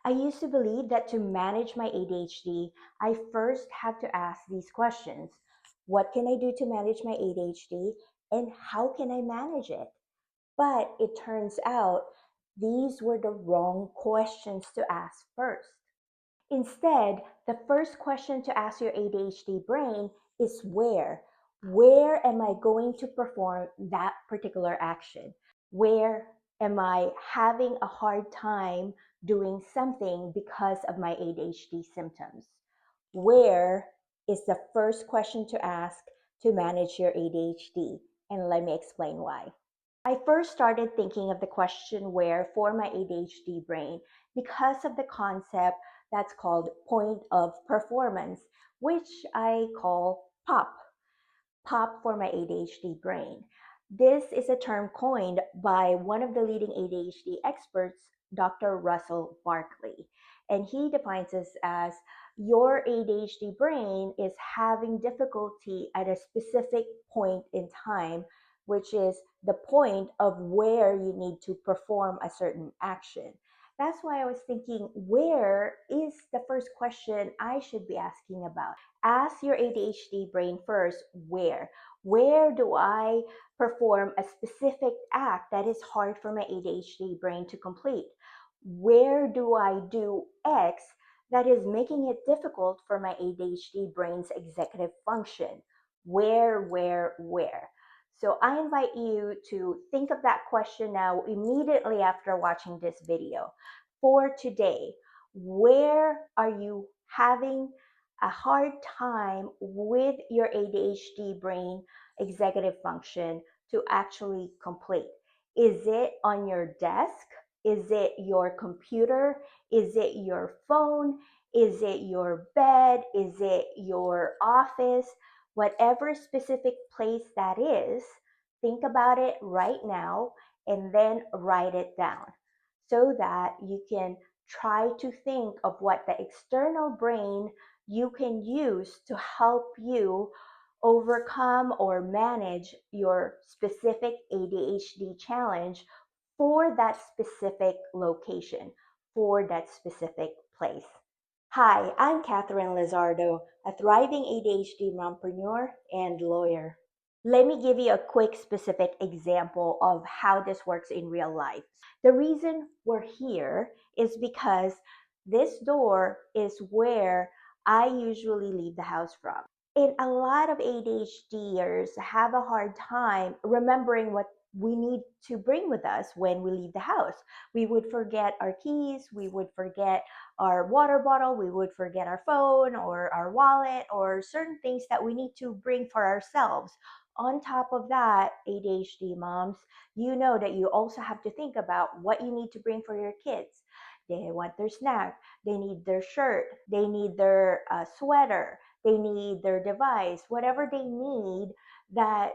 I used to believe that to manage my ADHD, I first have to ask these questions. What can I do to manage my ADHD? And how can I manage it? But it turns out these were the wrong questions to ask first. Instead, the first question to ask your ADHD brain is where? Where am I going to perform that particular action? Where am I having a hard time doing something because of my ADHD symptoms? Where is the first question to ask to manage your ADHD? And let me explain why. I first started thinking of the question where for my ADHD brain because of the concept that's called point of performance, which I call POP for my ADHD brain. This is a term coined by one of the leading ADHD experts, Dr. Russell Barkley. And he defines this as your ADHD brain is having difficulty at a specific point in time, which is the point of where you need to perform a certain action. That's why I was thinking, where is the first question I should be asking about? Ask your ADHD brain first, where? Where do I perform a specific act that is hard for my ADHD brain to complete? Where do I do X that is making it difficult for my ADHD brain's executive function? Where? So I invite you to think of that question now immediately after watching this video. For today, where are you having a hard time with your ADHD brain executive function to actually complete? Is it on your desk? Is it your computer? Is it your phone? Is it your bed? Is it your office? Whatever specific place that is, think about it right now and then write it down so that you can try to think of what the external brain you can use to help you overcome or manage your specific ADHD challenge for that specific location, for that specific place. Hi, I'm Catherine Lizardo, a thriving ADHD mompreneur and lawyer. Let me give you a quick specific example of how this works in real life. The reason we're here is because this door is where I usually leave the house from. And a lot of ADHDers have a hard time remembering what we need to bring with us when we leave the house. We would forget our keys, we would forget our water bottle, we would forget our phone or our wallet or certain things that we need to bring for ourselves. On top of that, ADHD moms, you know that you also have to think about what you need to bring for your kids. They want their snack, they need their shirt, they need their sweater, they need their device, whatever they need that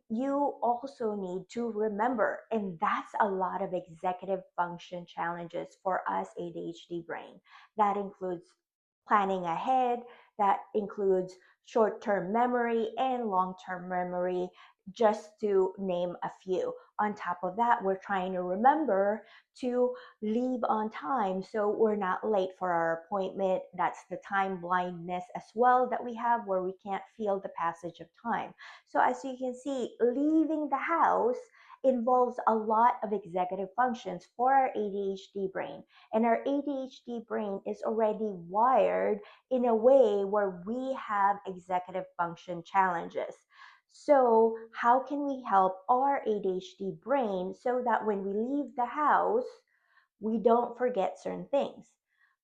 you also need to remember. And that's a lot of executive function challenges for us ADHD brain. That includes planning ahead, that includes short-term memory and long-term memory, just to name a few. On top of that, we're trying to remember to leave on time so we're not late for our appointment. That's the time blindness as well that we have where we can't feel the passage of time. So as you can see, leaving the house involves a lot of executive functions for our ADHD brain. And our ADHD brain is already wired in a way where we have executive function challenges. So how can we help our ADHD brain so that when we leave the house, we don't forget certain things?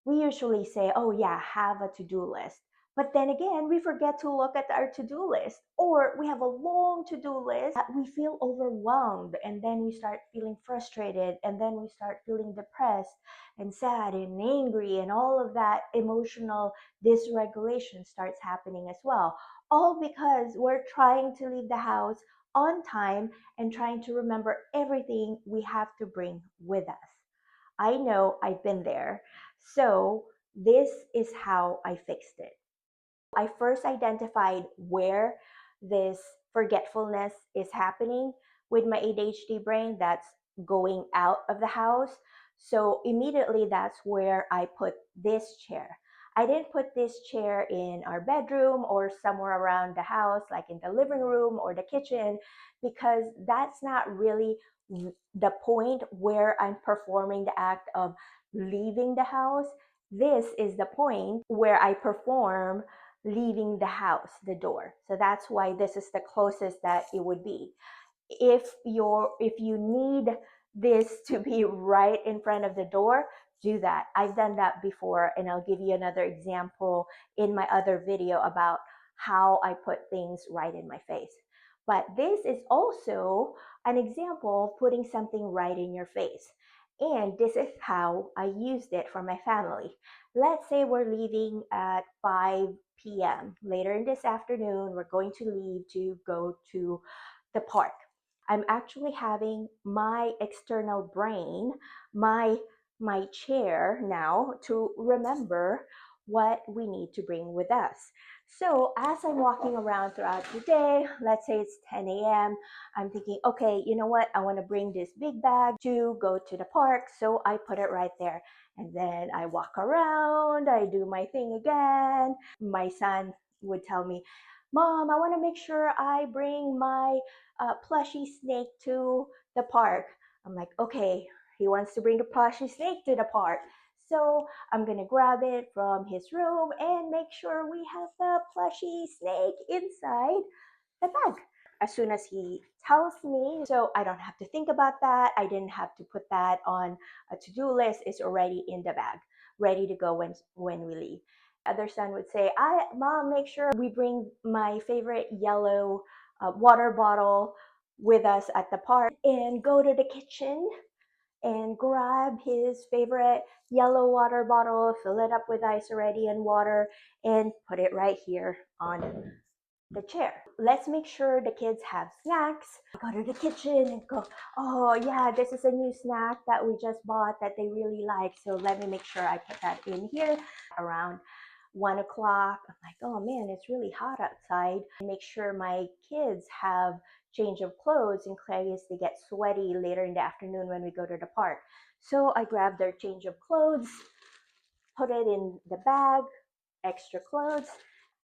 We usually say, oh yeah, have a to-do list. But then again, we forget to look at our to-do list, or we have a long to-do list that we feel overwhelmed, and then we start feeling frustrated, and then we start feeling depressed and sad and angry, and all of that emotional dysregulation starts happening as well. All because we're trying to leave the house on time and trying to remember everything we have to bring with us. I know I've been there. So this is how I fixed it. I first identified where this forgetfulness is happening with my ADHD brain that's going out of the house. So immediately that's where I put this chair. I didn't put this chair in our bedroom or somewhere around the house, like in the living room or the kitchen, because that's not really the point where I'm performing the act of leaving the house. This is the point where I perform leaving the house, the door. So that's why this is the closest that it would be. If you need this to be right in front of the door, do that. I've done that before, and I'll give you another example in my other video about how I put things right in my face. But this is also an example of putting something right in your face. And this is how I used it for my family. Let's say we're leaving at 5 p.m. Later in this afternoon, we're going to leave to go to the park. I'm actually having my external brain, my chair now, to remember what we need to bring with us. So as I'm walking around throughout the day, let's say it's 10 a.m., I'm thinking, okay, you know what? I want to bring this big bag to go to the park. So I put it right there. And then I walk around, I do my thing again. My son would tell me, Mom, I want to make sure I bring my plushy snake to the park. I'm like, okay, he wants to bring the plushy snake to the park. So I'm gonna grab it from his room and make sure we have the plushy snake inside the bag. As soon as he tells me, so I don't have to think about that. I didn't have to put that on a to-do list. It's already in the bag, ready to go when we leave. Other son would say, Mom, make sure we bring my favorite yellow water bottle with us at the park and go to the kitchen and grab his favorite yellow water bottle, fill it up with ice already and water, and put it right here on the chair. Let's make sure the kids have snacks. Go to the kitchen and go, oh yeah, this is a new snack that we just bought that they really like. So let me make sure I put that in here. Around 1 o'clock, I'm like, oh man, it's really hot outside. Make sure my kids have change of clothes in case they get sweaty later in the afternoon when we go to the park. So I grab their change of clothes, put it in the bag, extra clothes,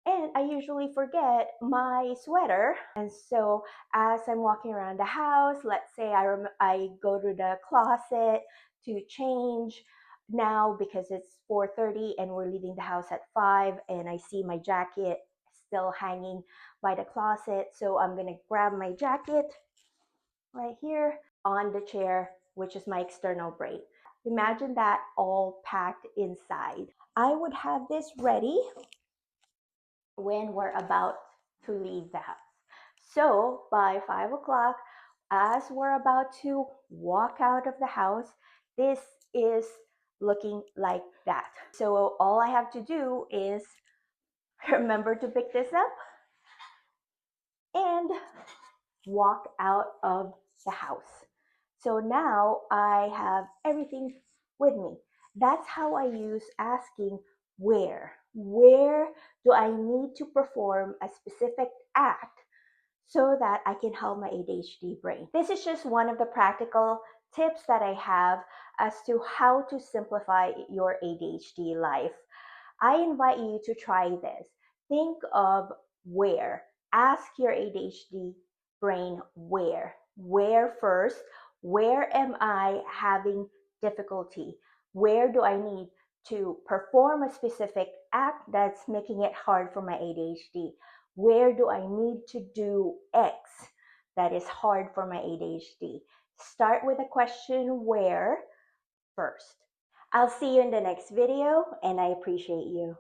and I usually forget my sweater. And so as I'm walking around the house, let's say I go to the closet to change now because it's 4:30 and we're leaving the house at 5, and I see my jacket still hanging by the closet. So I'm going to grab my jacket right here on the chair, which is my external braid. Imagine that all packed inside. I would have this ready when we're about to leave the house. So by 5 o'clock, as we're about to walk out of the house, this is looking like that. So all I have to do is remember to pick this up and walk out of the house. So now I have everything with me. That's how I use asking where. Where do I need to perform a specific act so that I can help my ADHD brain? This is just one of the practical tips that I have as to how to simplify your ADHD life. I invite you to try this. Think of where. Ask your ADHD brain where. Where first? Where am I having difficulty? Where do I need to perform a specific act that's making it hard for my ADHD? Where do I need to do X that is hard for my ADHD? Start with a question where first. I'll see you in the next video, and I appreciate you.